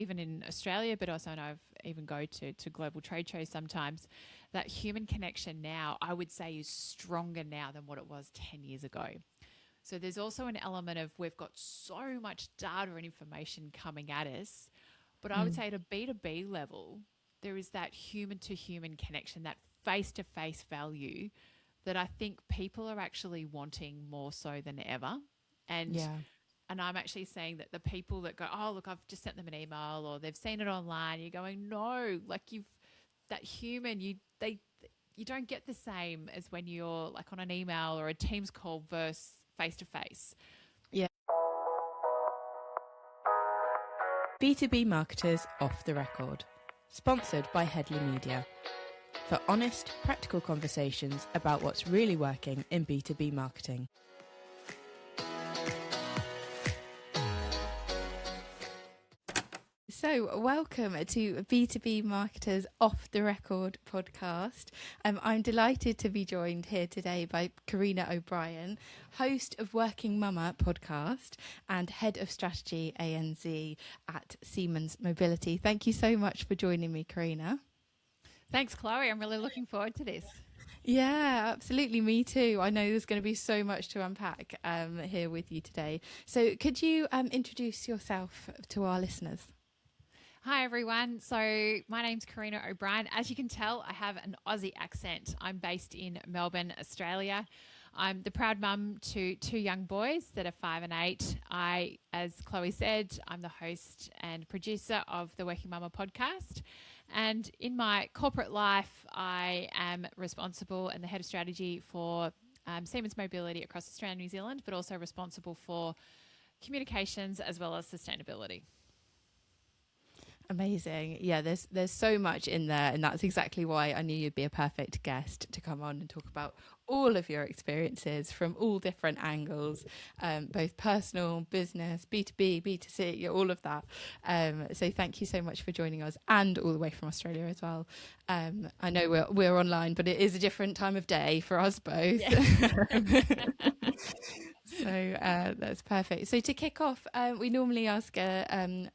even in Australia, but also I even go to global trade shows sometimes, that human connection now, I would say, is stronger now than what it was 10 years ago. So there's also an element of we've got so much data and information coming at us, but I would say at a B2B level, there is that human to human connection, that face to face value that I think people are actually wanting more so than ever. And Yeah. and I'm actually saying that the people that go, oh, look, I've just sent them an email or they've seen it online, you're going, no, like you've that human, you don't get the same as when you're like on an email or a Teams call versus face to face. Yeah. B2B Marketers Off the Record, sponsored by Headley Media, for honest, practical conversations about what's really working in B2B marketing. So, welcome to B2B Marketers Off the Record podcast. I'm delighted to be joined here today by Carina O'Brien, host of Working Mumma podcast and head of Strategy ANZ at Siemens Mobility. Thank you so much for joining me, Carina. Thanks, Chloe. I'm really looking forward to this. Yeah, absolutely. Me too. I know there's going to be so much to unpack here with you today. So, could you introduce yourself to our listeners? Hi, everyone. So my name's Carina O'Brien. As you can tell, I have an Aussie accent. I'm based in Melbourne, Australia. I'm the proud mum to two young boys that are 5 and 8. As Chloe said, I'm the host and producer of the Working Mumma podcast. And in my corporate life, I am responsible and the head of strategy for Siemens Mobility across Australia and New Zealand, but also responsible for communications as well as sustainability. Amazing. Yeah, there's so much in there, and that's exactly why I knew you'd be a perfect guest to come on and talk about all of your experiences from all different angles, both personal, business, B2B, B2C, all of that. So thank you so much for joining us, and all the way from Australia as well. I know we're online, but it is a different time of day for us both. Yeah. So that's perfect. So to kick off, we normally ask a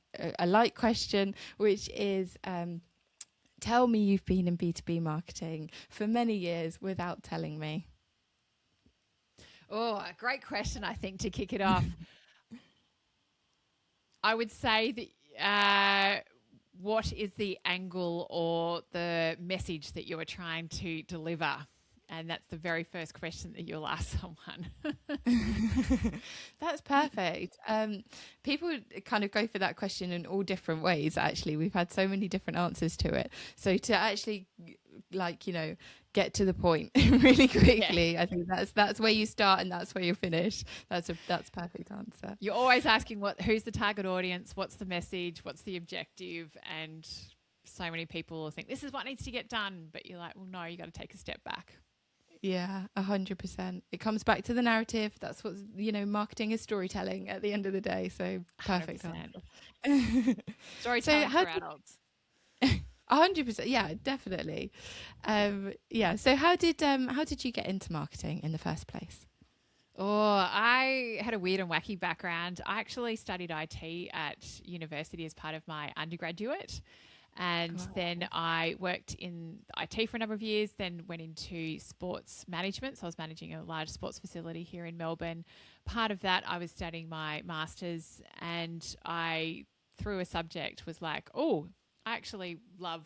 light question, which is, tell me you've been in B2B marketing for many years without telling me. Oh, a great question, I think, to kick it off. I would say that what is the angle or the message that you are trying to deliver? And that's the very first question that you'll ask someone. That's perfect. People kind of go for that question in all different ways, actually. We've had so many different answers to it. So to actually, get to the point really quickly, yeah. I think that's where you start and that's where you finish. That's perfect answer. You're always asking who's the target audience, what's the message, what's the objective, and so many people will think this is what needs to get done, but you're like, well, no, you got to take a step back. Yeah, 100%. It comes back to the narrative. That's what, marketing is storytelling at the end of the day. So perfect. Storytelling for adults. 100%. Yeah, definitely. So how did you get into marketing in the first place? Oh, I had a weird and wacky background. I actually studied IT at university as part of my undergraduate. And then I worked in IT for a number of years, then went into sports management. So I was managing a large sports facility here in Melbourne. Part of that, I was studying my master's, and I, through a subject, was like, oh, I actually love,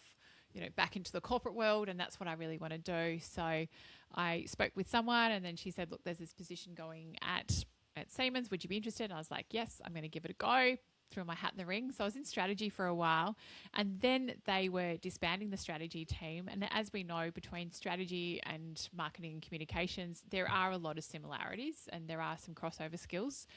back into the corporate world, and that's what I really want to do. So I spoke with someone, and then she said, look, there's this position going at Siemens. Would you be interested? And I was like, yes, I'm going to give it a go. Threw my hat in the ring. So I was in strategy for a while, and then they were disbanding the strategy team. And as we know, between strategy and marketing and communications, there are a lot of similarities and there are some crossover skills.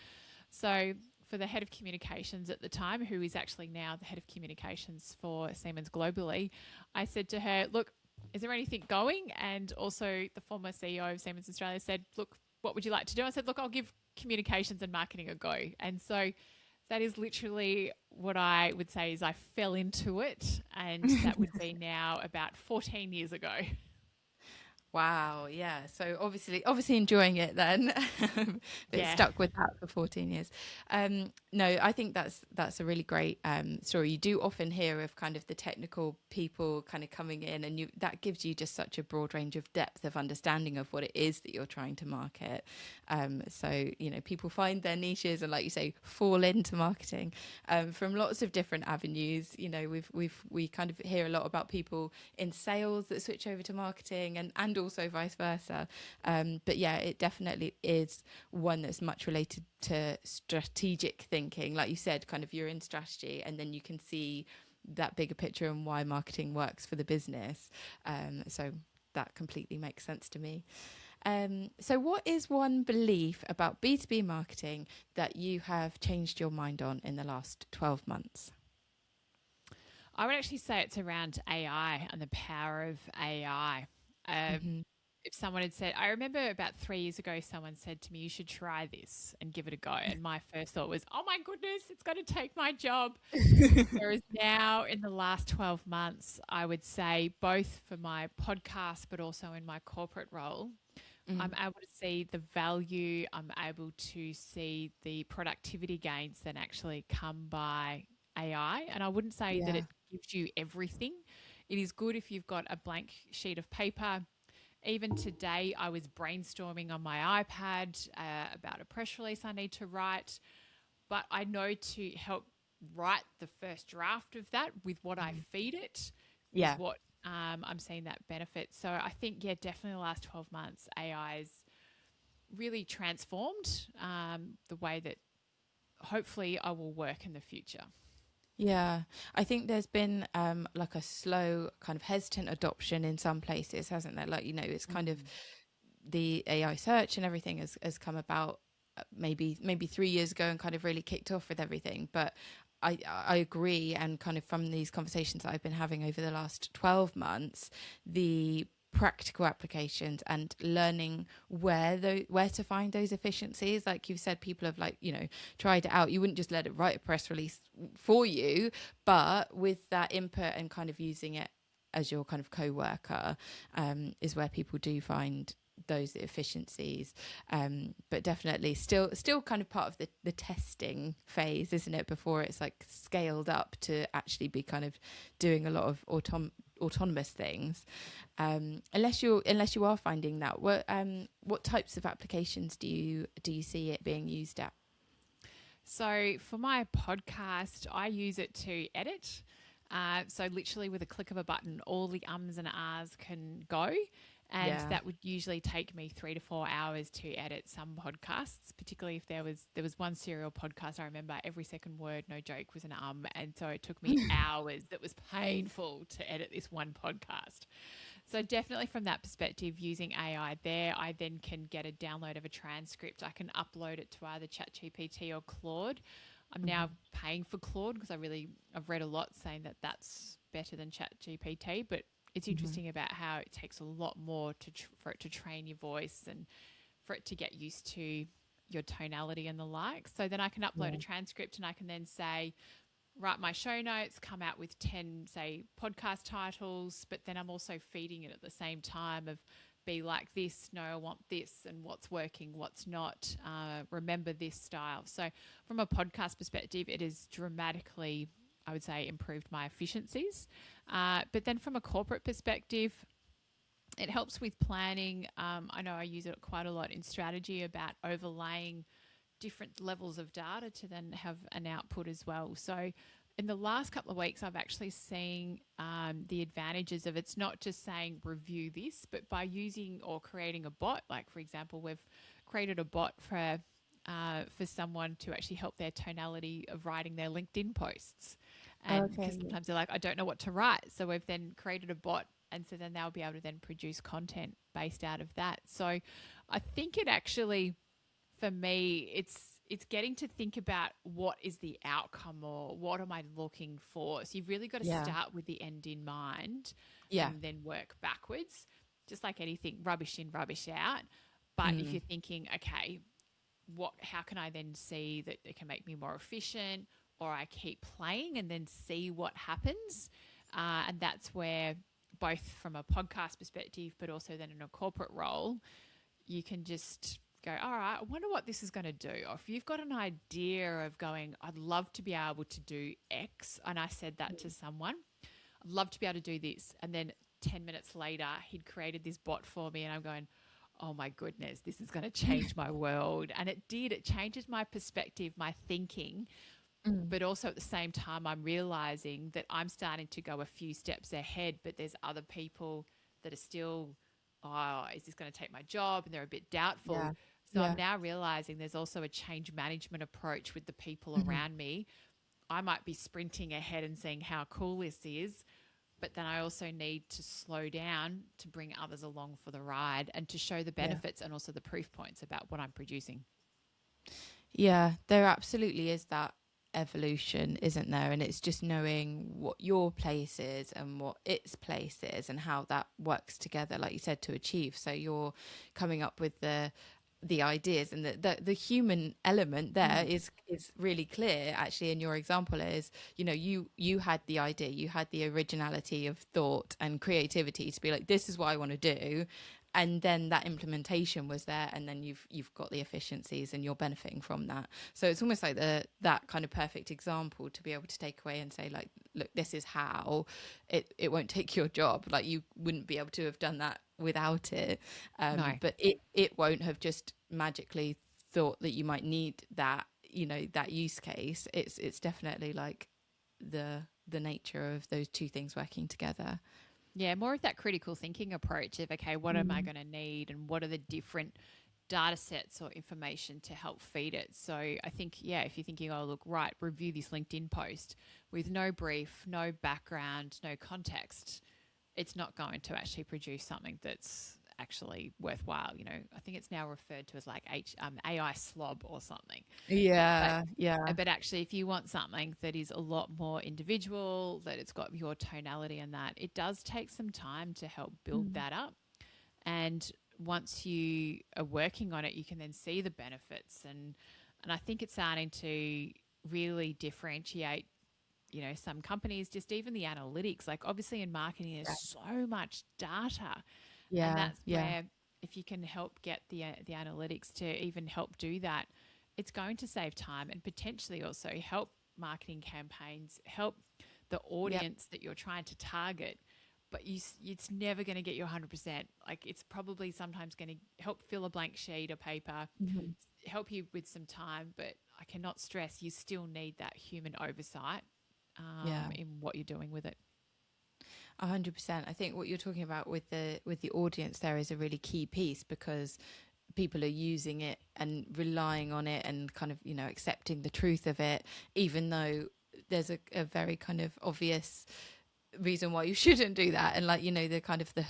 So for the head of communications at the time, who is actually now the head of communications for Siemens globally, I said to her, look, is there anything going? And also the former CEO of Siemens Australia said, look, what would you like to do? I said, look, I'll give communications and marketing a go. And so that is literally what I would say is I fell into it, and that would be now about 14 years ago. Wow, yeah. So obviously enjoying it then, but Yeah. stuck with that for 14 years. No, I think that's a really great story. You do often hear of kind of the technical people kind of coming in, and that gives you just such a broad range of depth of understanding of what it is that you're trying to market. So people find their niches and, like you say, fall into marketing from lots of different avenues. We kind of hear a lot about people in sales that switch over to marketing, and also vice versa. But yeah, it definitely is one that's much related to strategic thinking. Like you said, kind of you're in strategy and then you can see that bigger picture and why marketing works for the business. So that completely makes sense to me. So what is one belief about B2B marketing that you have changed your mind on in the last 12 months? I would actually say it's around AI and the power of AI. Mm-hmm. If someone had said, I remember about 3 years ago, someone said to me, you should try this and give it a go. And my first thought was, oh my goodness, it's going to take my job. Whereas now, in the last 12 months, I would say both for my podcast, but also in my corporate role, I'm able to see the value. I'm able to see the productivity gains that actually come by AI. And I wouldn't say that Yeah. it gives you everything. It is good if you've got a blank sheet of paper. Even today, I was brainstorming on my iPad about a press release I need to write, but I know to help write the first draft of that with what I feed it is Yeah. what I'm seeing that benefit. So I think, yeah, definitely the last 12 months, AI has really transformed the way that hopefully I will work in the future. Yeah, I think there's been like a slow kind of hesitant adoption in some places, hasn't there? Like, it's kind of the AI search and everything has come about maybe 3 years ago and kind of really kicked off with everything. But I agree, and kind of from these conversations that I've been having over the last 12 months, the practical applications and learning where to find those efficiencies, like you've said, people have tried it out. You wouldn't just let it write a press release for you, but with that input and kind of using it as your kind of co-worker is where people do find those efficiencies. But definitely still kind of part of the testing phase, isn't it, before it's like scaled up to actually be kind of doing a lot of autonomous things. Unless you are finding that, what types of applications do you see it being used at? So for my podcast, I use it to edit. So literally with a click of a button, all the ums and ahs can go. And Yeah. that would usually take me 3 to 4 hours to edit some podcasts, particularly if there was one serial podcast. I remember every second word, no joke, was an and so it took me hours. That was painful to edit this one podcast. So definitely from that perspective, using AI there, I then can get a download of a transcript. I can upload it to either ChatGPT or Claude. I'm now paying for Claude because I've read a lot saying that that's better than ChatGPT, but it's interesting about how it takes a lot more for it to train your voice and for it to get used to your tonality and the like. So then I can upload a transcript and I can then say, write my show notes, come out with 10, say, podcast titles, but then I'm also feeding it at the same time of be like this, no, I want this, and what's working, what's not, remember this style. So from a podcast perspective, it has dramatically, I would say, improved my efficiencies. But then from a corporate perspective, it helps with planning. I know I use it quite a lot in strategy about overlaying different levels of data to then have an output as well. So in the last couple of weeks, I've actually seen the advantages of it's not just saying review this, but by using or creating a bot. Like, for example, we've created a bot for someone to actually help their tonality of writing their LinkedIn posts. And because Okay. sometimes they're like, I don't know what to write. So we've then created a bot. And so then they'll be able to then produce content based out of that. So I think it actually, for me, it's getting to think about what is the outcome or what am I looking for. So you've really got to Yeah. start with the end in mind Yeah. and then work backwards. Just like anything, rubbish in, rubbish out. But if you're thinking, okay, how can I then see that it can make me more efficient, or I keep playing and then see what happens, and that's where both from a podcast perspective, but also then in a corporate role, you can just go, all right, I wonder what this is going to do. Or if you've got an idea of going, I'd love to be able to do X, and I said that to someone, I'd love to be able to do this. And then 10 minutes later, he'd created this bot for me, and I'm going, oh my goodness, this is going to change my world. And it did. It changes my perspective, my thinking. But also at the same time, I'm realizing that I'm starting to go a few steps ahead, but there's other people that are still, oh, is this going to take my job? And they're a bit doubtful. Yeah. So Yeah. I'm now realizing there's also a change management approach with the people around me. I might be sprinting ahead and seeing how cool this is, but then I also need to slow down to bring others along for the ride and to show the benefits and also the proof points about what I'm producing. Yeah, there absolutely is that evolution, isn't there? And it's just knowing what your place is and what its place is and how that works together, like you said, to achieve. So you're coming up with the ideas, and the human element there is really clear actually. In your example is, you know, you had the idea, you had the originality of thought and creativity to be like, this is what I want to do, and then that implementation was there, and then you've got the efficiencies and you're benefiting from that. So it's almost like that kind of perfect example to be able to take away and say, like, look, this is how it won't take your job. Like, you wouldn't be able to have done that without it. No. But it won't have just magically thought that you might need that, you know, that use case. It's definitely like the nature of those two things working together. Yeah, more of that critical thinking approach of, okay, what am I going to need and what are the different data sets or information to help feed it? So I think, yeah, if you're thinking, oh, look, right, review this LinkedIn post with no brief, no background, no context, it's not going to actually produce something that's actually worthwhile. You know, I think it's now referred to as like AI slob or something. Yeah, But actually, if you want something that is a lot more individual, that it's got your tonality and that, it does take some time to help build that up. And once you are working on it, you can then see the benefits. And I think it's starting to really differentiate, you know, some companies, just even the analytics. Like, obviously in marketing, there's so much data. And that's where, if you can help get the analytics to even help do that, it's going to save time and potentially also help marketing campaigns, help the audience that you're trying to target. But it's never going to get you 100%. Like, it's probably sometimes going to help fill a blank sheet of paper, help you with some time. But I cannot stress, you still need that human oversight in what you're doing with it. 100%. I think what you're talking about with the audience there is a really key piece, because people are using it and relying on it and kind of, you know, accepting the truth of it, even though there's a very kind of obvious reason why you shouldn't do that. And, like, you know, the kind of the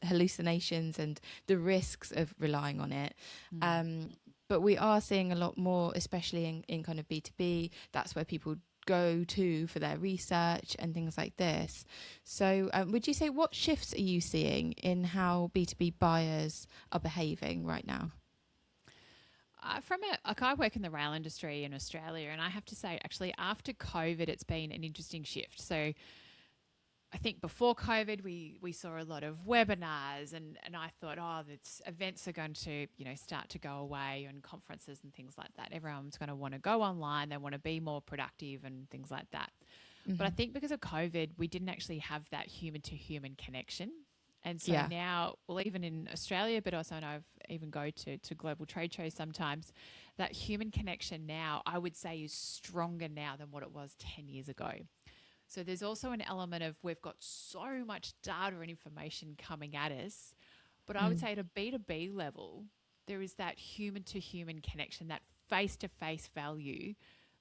hallucinations and the risks of relying on it. But we are seeing a lot more, especially in kind of B2B. That's where people go to for their research and things like this. So would you say, what shifts are you seeing in how B2B buyers are behaving right now? I work in the rail industry in Australia, and I have to say, actually, after COVID, it's been an interesting shift. So I think before COVID, we saw a lot of webinars, and I thought, oh, events are going to, you know, start to go away, and conferences and things like that. Everyone's going to want to go online. They want to be more productive and things like that. But I think because of COVID, we didn't actually have that human-to-human connection. And so now, well, even in Australia, but also I've even go to global trade shows sometimes, that human connection now, I would say, is stronger now than what it was 10 years ago. So there's also an element of, we've got so much data and information coming at us, but I would say at a B2B level, there is that human-to-human connection, that face-to-face value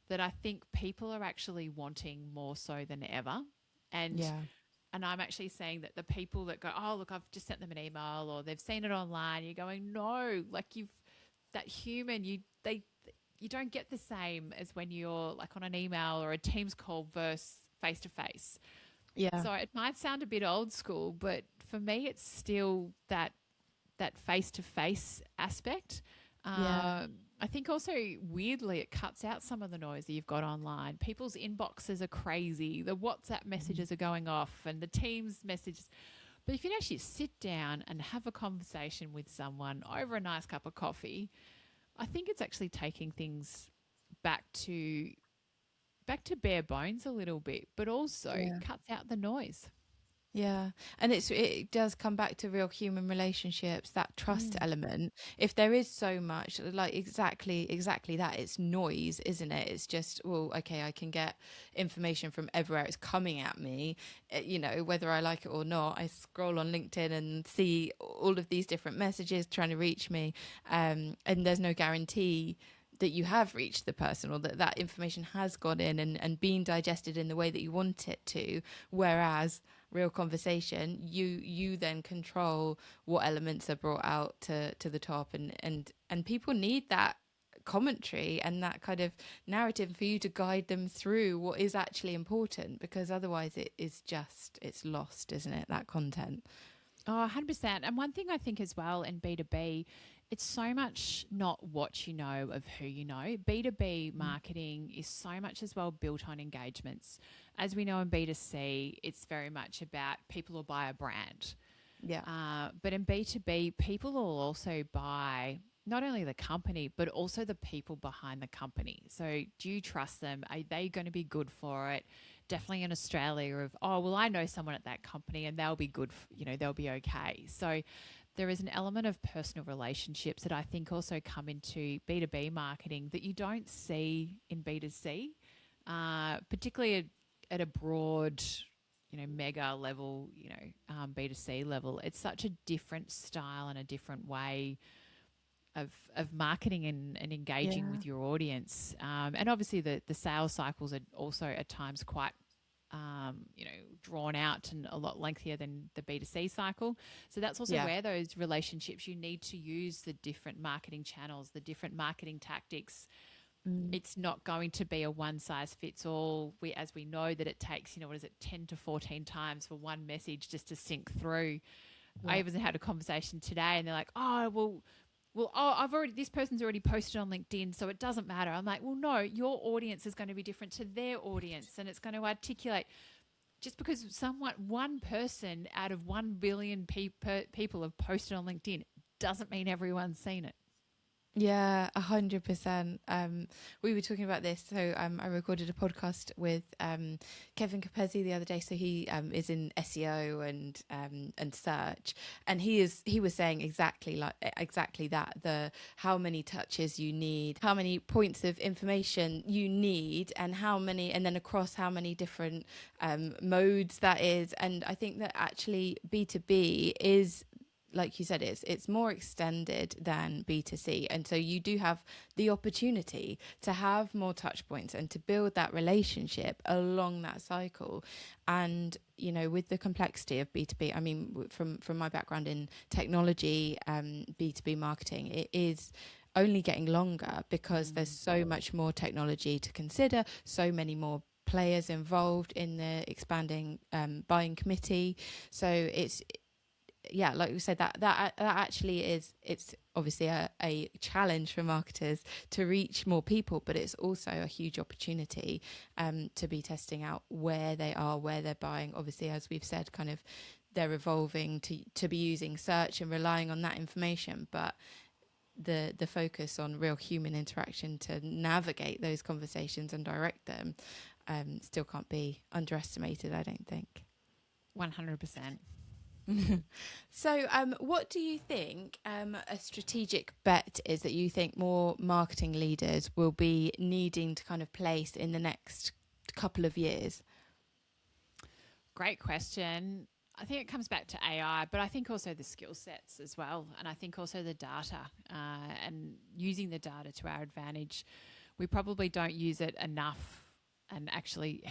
that I think people are actually wanting more so than ever. And I'm actually saying that the people that go, oh, look, I've just sent them an email, or they've seen it online, you're going, no, like, that human, you don't get the same as when you're like on an email or a Teams call versus face-to-face. Yeah. So it might sound a bit old school, but for me, it's still that face-to-face aspect. I think also weirdly it cuts out some of the noise that you've got online. People's inboxes are crazy. The WhatsApp messages are going off and the Teams messages. But if you actually sit down and have a conversation with someone over a nice cup of coffee, I think it's actually taking things back to bare bones a little bit, but also Yeah. cuts out the noise. Yeah, and it does come back to real human relationships, that trust Mm. element. If there is so much, like exactly that, it's noise, isn't it? It's just, well, okay, I can get information from everywhere. It's coming at me, whether I like it or not. I scroll on LinkedIn and see all of these different messages trying to reach me, and there's no guarantee that you have reached the person or that information has gone in and been digested in the way that you want it to. Whereas real conversation, you then control what elements are brought out to the top, and people need that commentary and that kind of narrative for you to guide them through what is actually important, because otherwise it's lost, isn't it, that content. Oh, 100%. And one thing I think as well in B2B, it's so much not what you know of who you know. B2B marketing is so much as well built on engagements. As we know in B2C, it's very much about people will buy a brand. Yeah. But in B2B, people will also buy not only the company, but also the people behind the company. So do you trust them? Are they going to be good for it? Definitely in Australia of, oh, well, I know someone at that company and they'll be good, they'll be okay. So there is an element of personal relationships that I think also come into B2B marketing that you don't see in B2C, particularly at a broad, mega level, B2C level. It's such a different style and a different way of marketing and engaging Yeah. with your audience. And obviously the sales cycles are also at times quite drawn out and a lot lengthier than the B2C cycle. So that's also Yeah. where those relationships, you need to use the different marketing channels, the different marketing tactics. Mm. It's not going to be a one size fits all. As we know that it takes, 10 to 14 times for one message just to sync through. I Yeah. even had a conversation today and they're like, I've already, this person's already posted on LinkedIn, so it doesn't matter. I'm like, well, no, your audience is going to be different to their audience, and it's going to articulate. Just because one person out of 1 billion people have posted on LinkedIn doesn't mean everyone's seen it. Yeah, 100%. We were talking about this. So I recorded a podcast with Kevin Capezzi the other day. So he is in SEO and search, and he was saying exactly that, the how many touches you need, how many points of information you need, and then across how many different modes that is. And I think that actually B2B is, like you said, it's more extended than B2C. And so you do have the opportunity to have more touch points and to build that relationship along that cycle. And, with the complexity of B2B, I mean, from my background in technology, B2B marketing, it is only getting longer because there's so much more technology to consider, so many more players involved in the expanding buying committee. So it's, yeah, like we said, that actually it's obviously a challenge for marketers to reach more people, but it's also a huge opportunity to be testing out where they are, where they're buying. Obviously, as we've said, kind of they're evolving to be using search and relying on that information, but the focus on real human interaction to navigate those conversations and direct them still can't be underestimated, I don't think. 100%. So, what do you think a strategic bet is that you think more marketing leaders will be needing to kind of place in the next couple of years? Great question. I think it comes back to AI, but I think also the skill sets as well. And I think also the data and using the data to our advantage. We probably don't use it enough and actually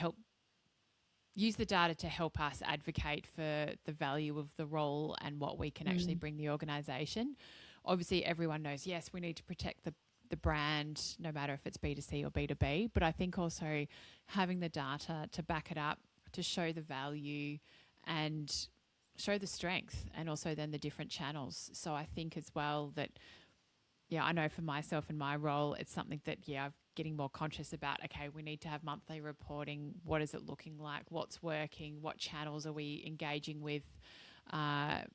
use the data to help us advocate for the value of the role and what we can actually bring the organisation. Obviously, everyone knows, yes, we need to protect the brand, no matter if it's B2C or B2B. But I think also having the data to back it up, to show the value and show the strength, and also then the different channels. So I think as well that yeah, I know for myself and my role, it's something that, yeah, I'm getting more conscious about. Okay, we need to have monthly reporting. What is it looking like? What's working? What channels are we engaging with? At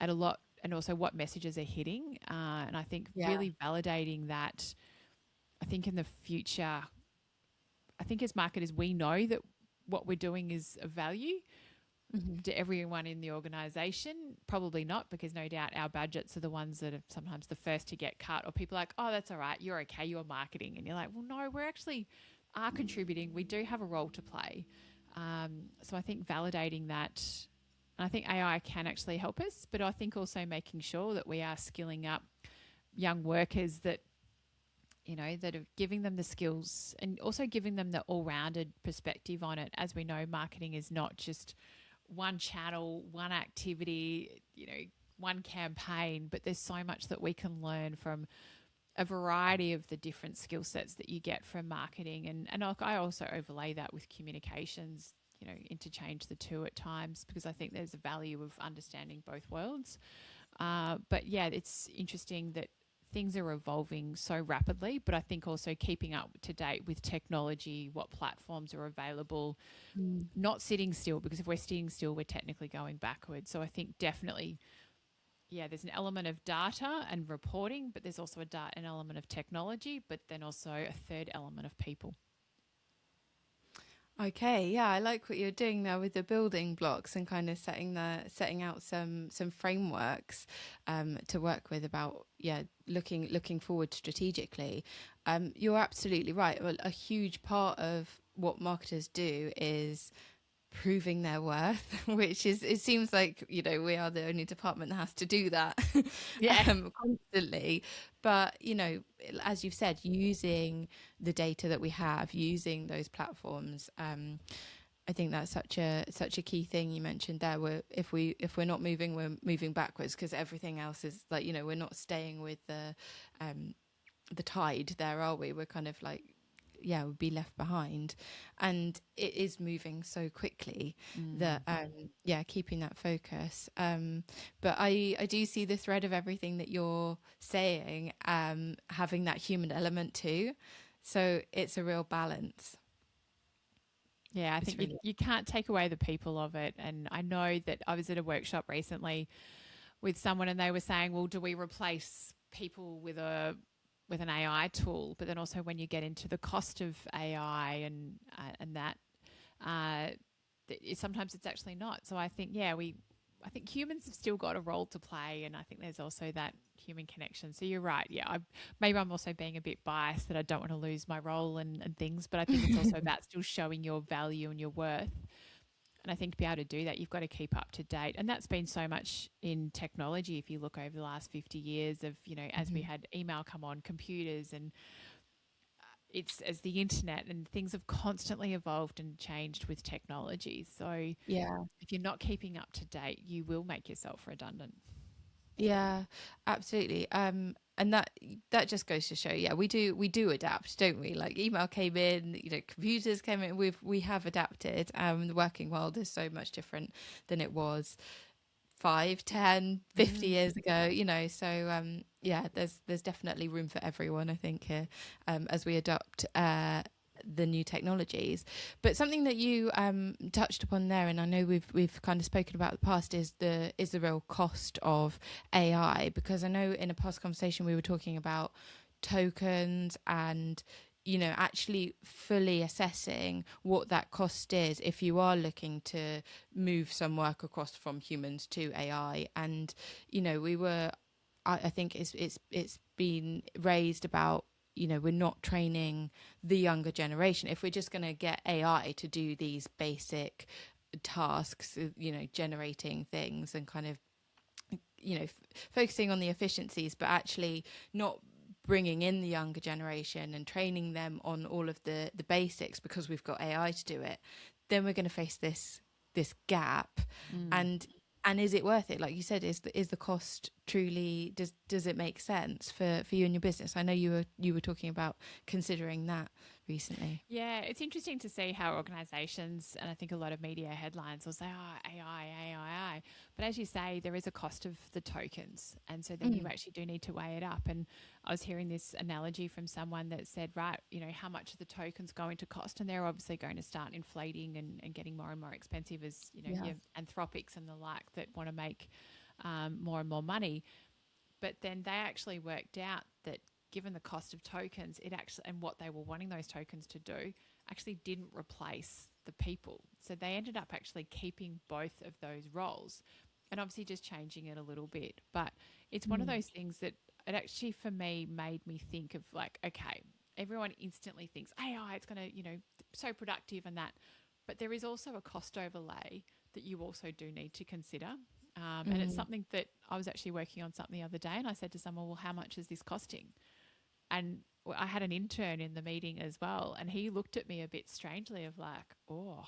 a lot, and also what messages are hitting. And I think Yeah. really validating that, I think in the future, I think as marketers, we know that what we're doing is of value Hmm. to everyone in the organization. Probably not, because no doubt our budgets are the ones that are sometimes the first to get cut, or people are like, oh, that's all right, you're okay, you're marketing. And you're like, well, no, we're actually are contributing. We do have a role to play. So I think validating that, and I think AI can actually help us, but I think also making sure that we are skilling up young workers that, you know, that are giving them the skills and also giving them the all-rounded perspective on it. As we know, marketing is not just one channel, one activity, you know, one campaign, but there's so much that we can learn from a variety of the different skill sets that you get from marketing. And I also overlay that with communications, you know, interchange the two at times, because I think there's a value of understanding both worlds. But yeah, it's interesting that things are evolving so rapidly, but I think also keeping up to date with technology, what platforms are available, Mm. not sitting still, because if we're sitting still, we're technically going backwards. So I think definitely, yeah, there's an element of data and reporting, but there's also an element of technology, but then also a third element of people. Okay, yeah, I like what you're doing there with the building blocks and kind of setting out some frameworks to work with about, yeah, looking forward strategically. You're absolutely right. Well, a huge part of what marketers do is proving their worth, which is, it seems like, you know, we are the only department that has to do that Yeah. constantly. But, you know, as you've said, using the data that we have, using those platforms, I think that's such a key thing you mentioned there. Where if we're not moving, we're moving backwards, because everything else is like, you know, we're not staying with the tide there, are we? We're kind of like, yeah, would be left behind. And it is moving so quickly that yeah, keeping that focus. But I do see the thread of everything that you're saying, having that human element too. So it's a real balance. Yeah, I It's think you, really you can't take away the people of it. And I know that I was at a workshop recently with someone, and they were saying, well, do we replace people with an AI tool? But then also when you get into the cost of AI and that, uh, sometimes it's actually not. So I think, yeah, I think humans have still got a role to play, and I think there's also that human connection. So you're right. Yeah, maybe I'm also being a bit biased that I don't want to lose my role and things, but I think it's also about still showing your value and your worth. And I think to be able to do that, you've got to keep up to date. And that's been so much in technology. If you look over the last 50 years of, you know, as we Mhm. had email come on, computers, and it's as the internet, and things have constantly evolved and changed with technology. So Yeah. if you're not keeping up to date, you will make yourself redundant. Yeah, absolutely. And that just goes to show, yeah, we do adapt, don't we? Like email came in, you know, computers came in. We have adapted. The working world is so much different than it was 5, 10, 50 Mm. years ago, you know. So yeah, there's definitely room for everyone, I think, here, as we adopt the new technologies. But something that you touched upon there, and I know we've kind of spoken about in the past, is the real cost of AI. Because I know in a past conversation we were talking about tokens and, you know, actually fully assessing what that cost is if you are looking to move some work across from humans to AI. And, you know, I think it's been raised about, you know, we're not training the younger generation. If we're just going to get AI to do these basic tasks, you know, generating things and kind of, you know, focusing on the efficiencies, but actually not bringing in the younger generation and training them on all of the basics, because we've got AI to do it, then we're going to face this gap. Mm. And is it worth it? Like you said, is the cost truly does it make sense for you and your business? I know you were talking about considering that recently. Yeah, it's interesting to see how organisations, and I think a lot of media headlines will say, oh, AI. But as you say, there is a cost of the tokens. And so then you actually do need to weigh it up. And I was hearing this analogy from someone that said, right, how much are the tokens going to cost? And they're obviously going to start inflating and getting more and more expensive as, your Anthropics and the like that want to make more and more money. But then they actually worked out that given the cost of tokens, it actually, and what they were wanting those tokens to do, actually didn't replace the people. So they ended up actually keeping both of those roles and obviously just changing it a little bit. But it's one of those things that it actually, for me, made me think of like, okay, everyone instantly thinks AI, it's going to, so productive and that. But there is also a cost overlay that you also do need to consider. And it's something that I was actually working on something the other day, and I said to someone, well, how much is this costing? And I had an intern in the meeting as well, and he looked at me a bit strangely of like, oh,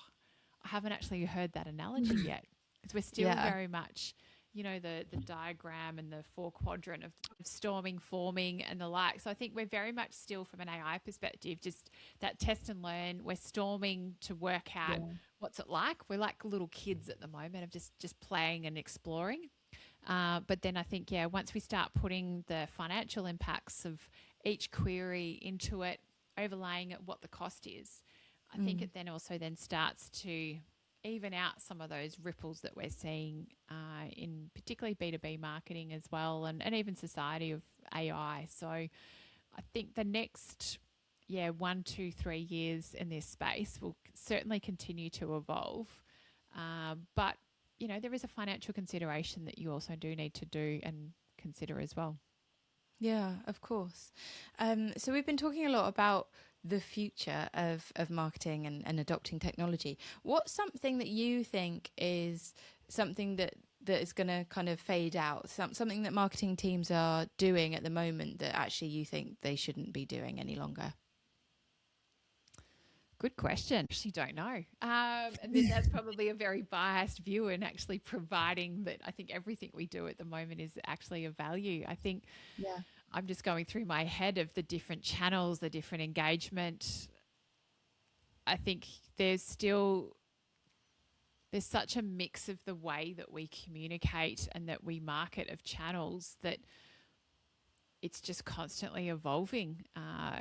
I haven't actually heard that analogy yet. Because we're still very much, the diagram and the 4-quadrant of storming, forming and the like. So I think we're very much still, from an AI perspective, just that test and learn. We're storming to work out what's it like. We're like little kids at the moment of just playing and exploring. But then I think, once we start putting the financial impacts of each query into it, overlaying it what the cost is, I think it then also then starts to even out some of those ripples that we're seeing in particularly B2B marketing as well, and even society of AI. So I think the next 1, 2, 3 years in this space will certainly continue to evolve. But there is a financial consideration that you also do need to do and consider as well. Yeah, of course. So we've been talking a lot about the future of marketing and adopting technology. What's something that you think is something that is going to kind of fade out, something that marketing teams are doing at the moment that actually you think they shouldn't be doing any longer? Good question. Actually, don't know. And then that's probably a very biased view, and actually providing that I think everything we do at the moment is actually of value. I think I'm just going through my head of the different channels, the different engagement. I think there's such a mix of the way that we communicate and that we market of channels that it's just constantly evolving.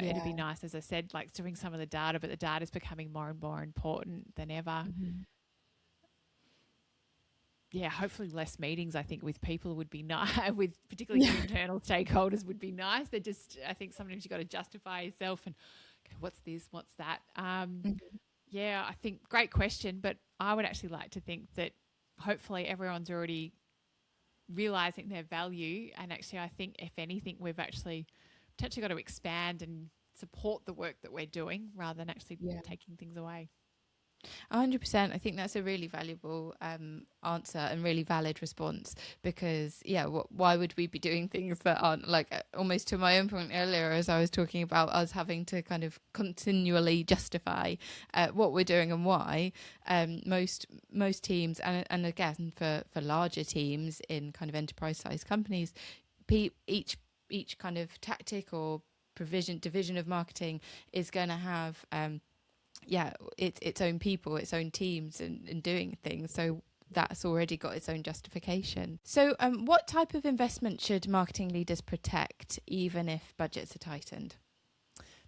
It'd be nice, as I said, like doing some of the data, but the data is becoming more and more important than ever. Yeah, hopefully less meetings, I think, with people would be nice, with particularly internal stakeholders would be nice. They're just, I think sometimes you've got to justify yourself and, okay, what's this, what's that? Yeah, I think great question, but I would actually like to think that hopefully everyone's already realizing their value. And actually, I think if anything, we've actually potentially got to expand and support the work that we're doing rather than actually taking things away. 100%. I think that's a really valuable answer and really valid response, because why would we be doing things that aren't, like, almost to my own point earlier, as I was talking about us having to kind of continually justify what we're doing and why. Most teams, and again for larger teams in kind of enterprise sized companies, each kind of tactic or division of marketing is going to have its own people, its own teams, and doing things. So that's already got its own justification. So what type of investment should marketing leaders protect, even if budgets are tightened?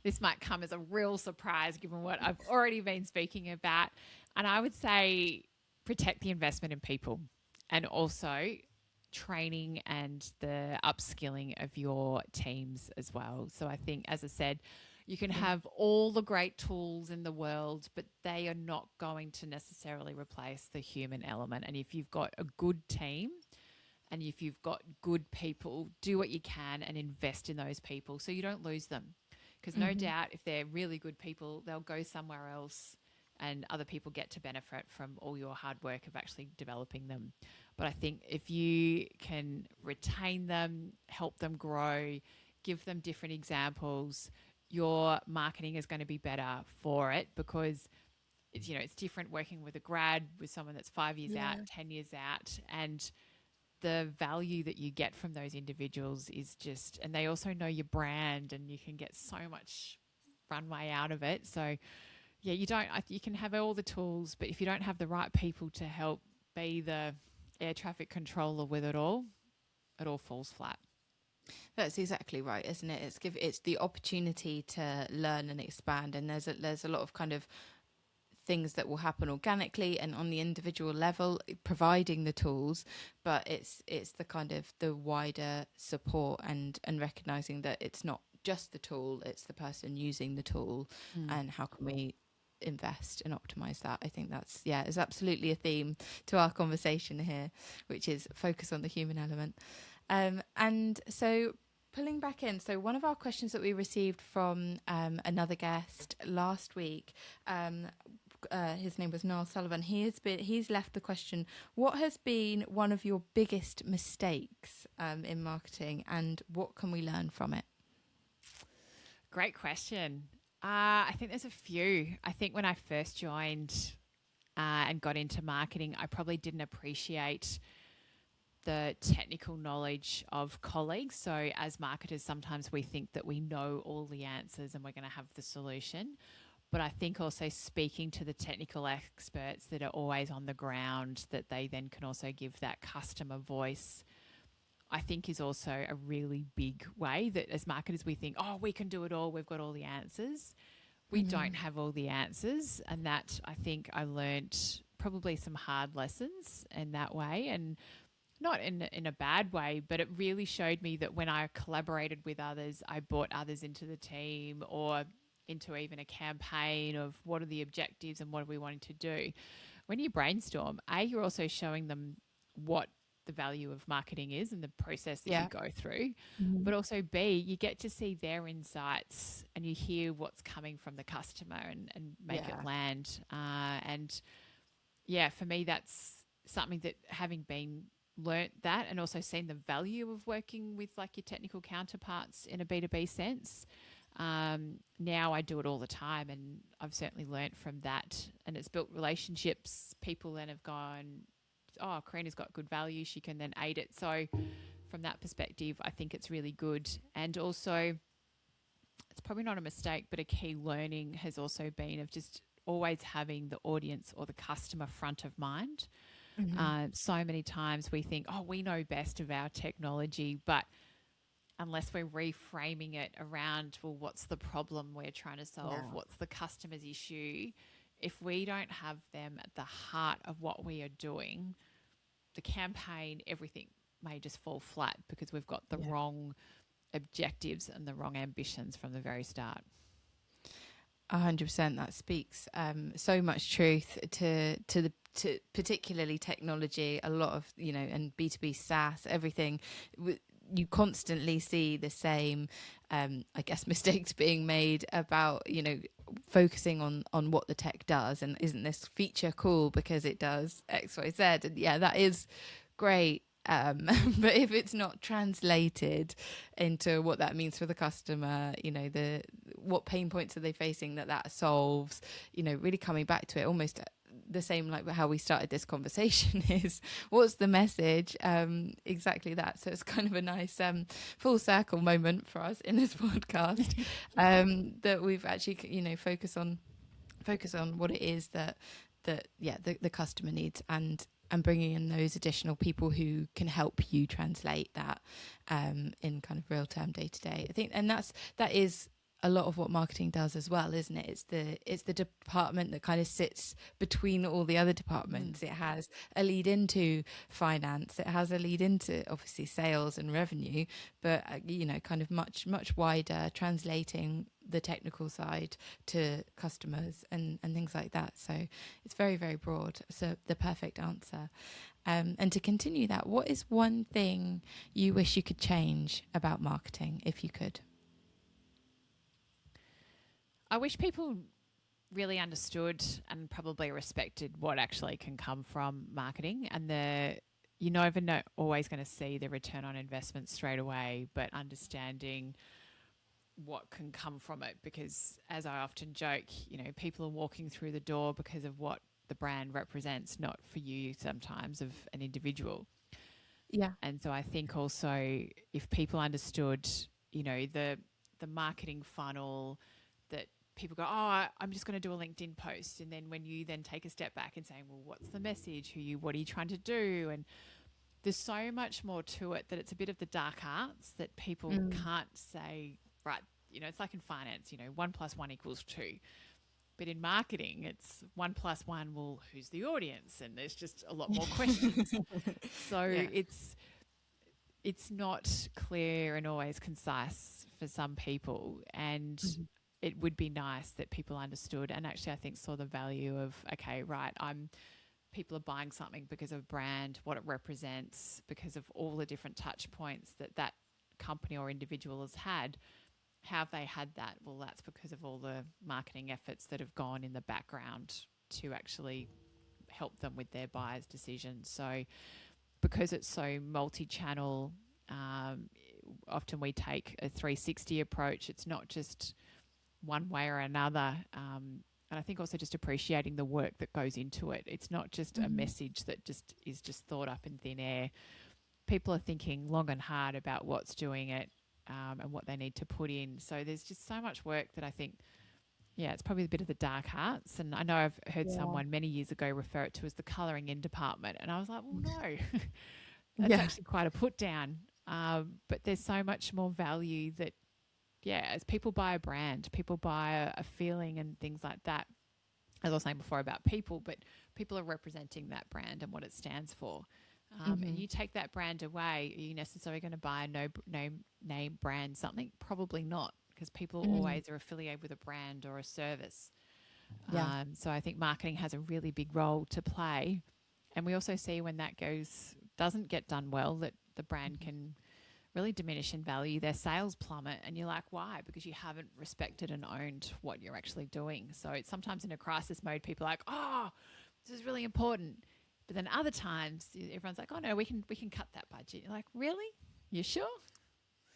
This might come as a real surprise given what I've already been speaking about. And I would say protect the investment in people, and also training and the upskilling of your teams as well. So I think, as I said, you can have all the great tools in the world, but they are not going to necessarily replace the human element. And if you've got a good team and if you've got good people, do what you can and invest in those people so you don't lose them. Because no doubt if they're really good people, they'll go somewhere else and other people get to benefit from all your hard work of actually developing them. But I think if you can retain them, help them grow, give them different examples, your marketing is going to be better for it, because it's different working with a grad, with someone that's 5 years out, 10 years out, and the value that you get from those individuals is just, and they also know your brand, and you can get so much runway out of it. So yeah, you can have all the tools, but if you don't have the right people to help be the air traffic controller with it all falls flat. That's exactly right, isn't it? It's the opportunity to learn and expand, and there's a lot of kind of things that will happen organically and on the individual level, providing the tools, but it's the kind of the wider support and recognizing that it's not just the tool, it's the person using the tool, and how can we invest and optimize that. I think that's is absolutely a theme to our conversation here, which is focus on the human element. And so pulling back in, so one of our questions that we received from another guest last week, his name was Niall Sullivan. He's left the question: what has been one of your biggest mistakes in marketing, and what can we learn from it? Great question. I think there's a few. I think when I first joined and got into marketing, I probably didn't appreciate the technical knowledge of colleagues. So as marketers, sometimes we think that we know all the answers and we're going to have the solution. But I think also speaking to the technical experts that are always on the ground, that they then can also give that customer voice, I think is also a really big way that as marketers we think, oh, we can do it all, we've got all the answers. We don't have all the answers. And that, I think I learnt probably some hard lessons in that way, and not in a bad way, but it really showed me that when I collaborated with others, I brought others into the team or into even a campaign of what are the objectives and what are we wanting to do. When you brainstorm, you're also showing them what the value of marketing is and the process that you go through, but also B, you get to see their insights and you hear what's coming from the customer and make it land. And yeah, for me, that's something that, having been learnt that and also seen the value of working with like your technical counterparts in a B2B sense, now I do it all the time, and I've certainly learnt from that, and it's built relationships. People then have gone, oh, Carina's got good value, she can then aid it. So from that perspective, I think it's really good. And also, it's probably not a mistake, but a key learning has also been of just always having the audience or the customer front of mind. So many times we think, oh, we know best of our technology, but unless we're reframing it around, well, what's the problem we're trying to solve? What's the customer's issue? If we don't have them at the heart of what we are doing, the campaign, everything may just fall flat because we've got the wrong objectives and the wrong ambitions from the very start. 100%. That speaks so much truth to particularly technology. A lot of, and B2B SaaS, everything. You constantly see the same, I guess, mistakes being made about, focusing on what the tech does, and isn't this feature cool because it does X, Y, Z? And yeah, that is great. But if it's not translated into what that means for the customer, what pain points are they facing that solves, really coming back to it, almost the same like how we started this conversation is what's the message, exactly that. So it's kind of a nice full circle moment for us in this podcast, that we've actually focus on what it is that the customer needs, and bringing in those additional people who can help you translate that in kind of real time, day to day. I think, and that is a lot of what marketing does as well, isn't it? It's the department that kind of sits between all the other departments. It has a lead into finance, it has a lead into obviously sales and revenue, but kind of much wider, translating the technical side to customers and things like that. So it's very, very broad. So the perfect answer. And to continue that, what is one thing you wish you could change about marketing, if you could? I wish people really understood and probably respected what actually can come from marketing, and you're never always going to see the return on investment straight away, but understanding what can come from it, because as I often joke, people are walking through the door because of what the brand represents, not for you sometimes of an individual. Yeah. And so I think also if people understood, the marketing funnel, that people go, oh, I'm just going to do a LinkedIn post. And then when you then take a step back and saying, well, what's the message? What are you trying to do? And there's so much more to it that it's a bit of the dark arts that people can't say, right, it's like in finance, 1+1 = 2. But in marketing, it's 1+1. Well, who's the audience? And there's just a lot more questions. So Yeah. it's not clear and always concise for some people. And it would be nice that people understood and actually, I think, saw the value of, okay, right, people are buying something because of brand, what it represents, because of all the different touch points that company or individual has had. How have they had that? Well, that's because of all the marketing efforts that have gone in the background to actually help them with their buyers' decisions. So because it's so multi-channel, often we take a 360 approach. It's not just one way or another. And I think also just appreciating the work that goes into it. It's not just a message that just is just thought up in thin air. People are thinking long and hard about what's doing it, and what they need to put in. So there's just so much work that I think, it's probably a bit of the dark arts. And I know I've heard someone many years ago refer it to as the colouring in department. And I was like, well, no, that's actually quite a put down. But there's so much more value that, as people buy a brand, people buy a feeling and things like that. As I was saying before about people, but people are representing that brand and what it stands for. And you take that brand away, are you necessarily going to buy a no name brand something? Probably not, because people always are affiliated with a brand or a service. Yeah. So I think marketing has a really big role to play. And we also see when that doesn't get done well, that the brand can really diminish in value, their sales plummet, and you're like, why? Because you haven't respected and owned what you're actually doing. So it's sometimes in a crisis mode, people are like, oh, this is really important. But then other times everyone's like, oh no, we can cut that budget. You're like, really? You sure?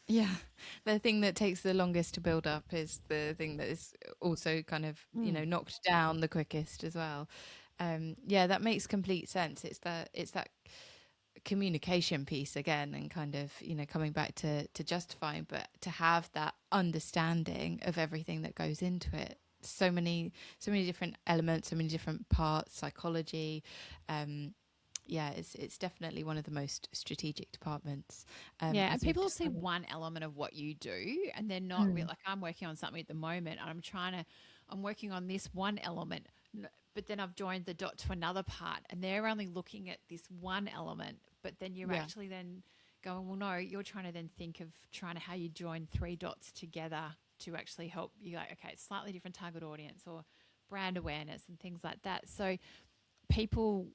Yeah. The thing that takes the longest to build up is the thing that is also kind of, knocked down the quickest as well. That makes complete sense. It's that communication piece again, and kind of, coming back to justifying, but to have that understanding of everything that goes into it. So many different elements, so many different parts, psychology. It's definitely one of the most strategic departments. And people see one element of what you do, and they're not really, like, I'm working on something at the moment, and I'm working on this one element, but then I've joined the dot to another part, and they're only looking at this one element, but then you're actually then going, well, no, you're trying to then think of how you join 3 dots together to actually help you. Like, okay, it's slightly different target audience or brand awareness and things like that. So people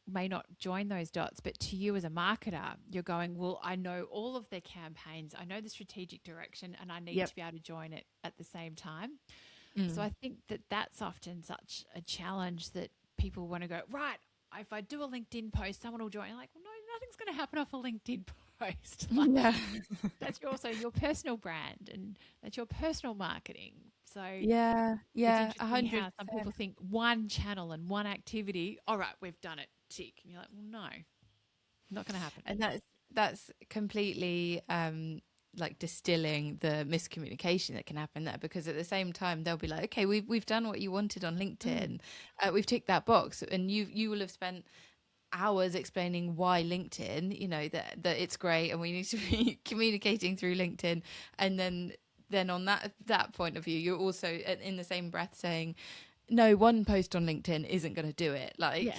may not join those dots, but to you as a marketer, you're going, well, I know all of their campaigns, I know the strategic direction, and I need to be able to join it at the same time. So I think that's often such a challenge, that people want to go, right, if I do a LinkedIn post, someone will join. You're like, well, no, nothing's going to happen off a LinkedIn post. That's also your personal brand, and that's your personal marketing. So it's interesting how some people think one channel and one activity, all right, we've done it, tick. And you're like, well, no, not going to happen. And that's completely like distilling the miscommunication that can happen there, because at the same time they'll be like, okay, we've done what you wanted on LinkedIn, we've ticked that box, and you will have spent hours explaining why LinkedIn, that it's great and we need to be communicating through LinkedIn, and then on that point of view, you're also in the same breath saying, no, one post on LinkedIn isn't going to do it. Like,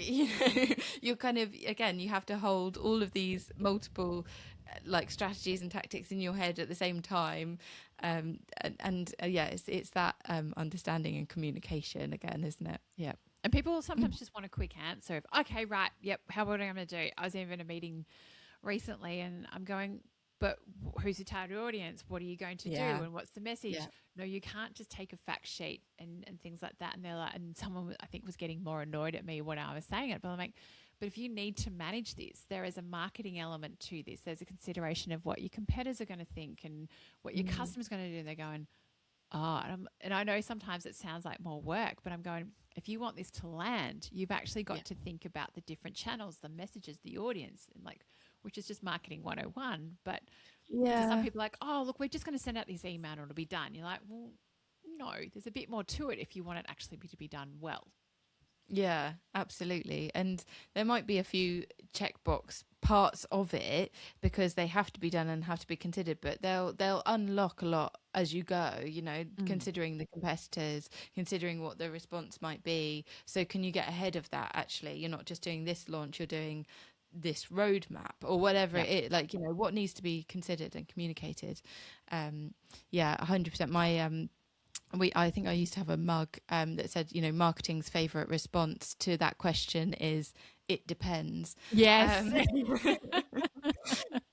you're kind of, again, you have to hold all of these multiple like strategies and tactics in your head at the same time. It's that understanding and communication again, isn't it? Yeah. And people sometimes just want a quick answer of, okay, right, yep, what am I going to do? I was even in a meeting recently, and I'm going, but who's the target audience? What are you going to do? And what's the message? Yeah. No, you can't just take a fact sheet and things like that. And they're like, and someone I think was getting more annoyed at me when I was saying it. But I'm like, but if you need to manage this, there is a marketing element to this. There's a consideration of what your competitors are going to think and what your customers are going to do. They're going, oh, and I know sometimes it sounds like more work, but I'm going, if you want this to land, you've actually got to think about the different channels, the messages, the audience, and like, which is just marketing 101. But to some people, like, oh, look, we're just going to send out this email and it'll be done. You're like, well, no, there's a bit more to it if you want it actually to be done well. Yeah, absolutely. And there might be a few checkbox parts of it because they have to be done and have to be considered, but they'll unlock a lot as you go, you know, considering the competitors, considering what the response might be. So can you get ahead of that? Actually, you're not just doing this launch, you're doing this roadmap or whatever it is, like, you know, what needs to be considered and communicated. 100%. I think I used to have a mug that said, you know, marketing's favorite response to that question is it depends. Yes.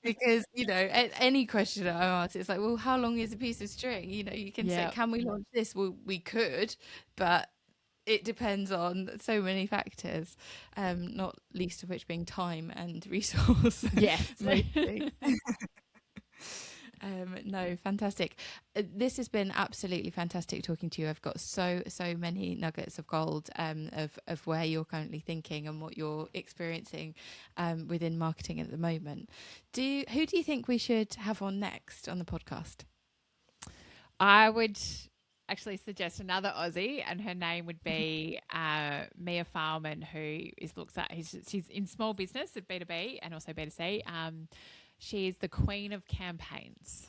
Because, you know, any question I ask, it's like, well, how long is a piece of string? You know, you can say, can we launch this? Well, we could, but it depends on so many factors, not least of which being time and resource. Yes. No, fantastic. This has been absolutely fantastic talking to you. I've got so many nuggets of gold of where you're currently thinking and what you're experiencing within marketing at the moment. Who do you think we should have on next on the podcast? I would actually suggest another Aussie, and her name would be Mia Farman, who she's in small business at B2B and also B2C. She is the queen of campaigns.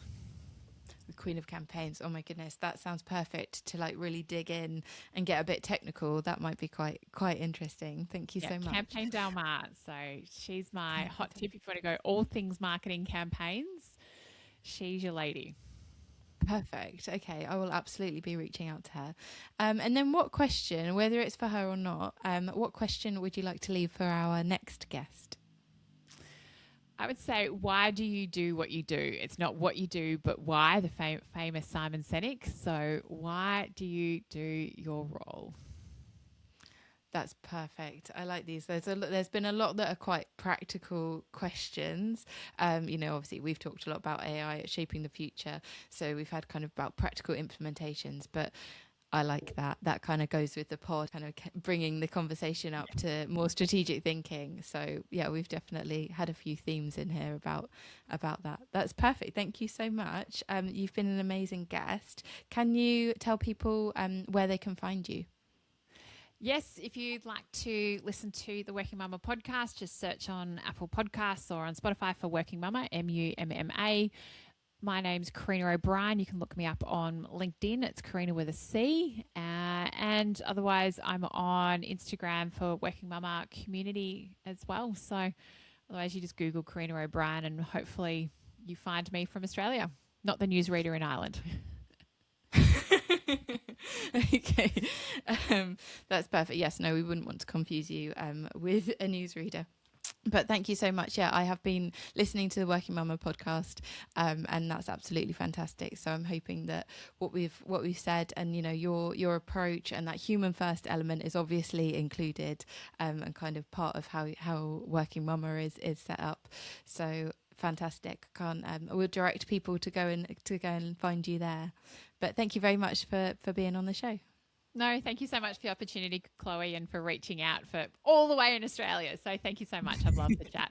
The queen of campaigns. Oh my goodness, that sounds perfect to like really dig in and get a bit technical. That might be quite interesting. Thank you so much. Campaign Dalmar. So she's my hot tip if you want to go all things marketing campaigns. She's your lady. Perfect. Okay, I will absolutely be reaching out to her. And then what question, whether it's for her or not, what question would you like to leave for our next guest? I would say, why do you do what you do? It's not what you do, but why, the famous Simon Sinek. So why do you do your role? That's perfect. I like these. There's been a lot that are quite practical questions. You know, obviously we've talked a lot about AI shaping the future. So we've had kind of about practical implementations, but I like that. That kind of goes with the pod, kind of bringing the conversation up to more strategic thinking. So yeah, we've definitely had a few themes in here about that. That's perfect. Thank you so much. You've been an amazing guest. Can you tell people where they can find you? Yes, if you'd like to listen to the Working Mumma podcast, just search on Apple Podcasts or on Spotify for Working Mumma, Mumma. My name's Carina O'Brien. You can look me up on LinkedIn. It's Carina with a C. And otherwise, I'm on Instagram for Working Mumma Community as well. So otherwise, you just Google Carina O'Brien and hopefully you find me from Australia, not the newsreader in Ireland. Okay. That's perfect. Yes, no, we wouldn't want to confuse you with a newsreader. But thank you so much. Yeah, I have been listening to the Working Mumma podcast, and that's absolutely fantastic. So I'm hoping that what we've said, and you know, your approach and that human first element is obviously included, and kind of part of how Working Mumma is set up. So fantastic. We'll direct people to go and find you there. But thank you very much for being on the show. No, thank you so much for the opportunity, Chloe, and for reaching out for all the way in Australia. So thank you so much. I've loved the chat.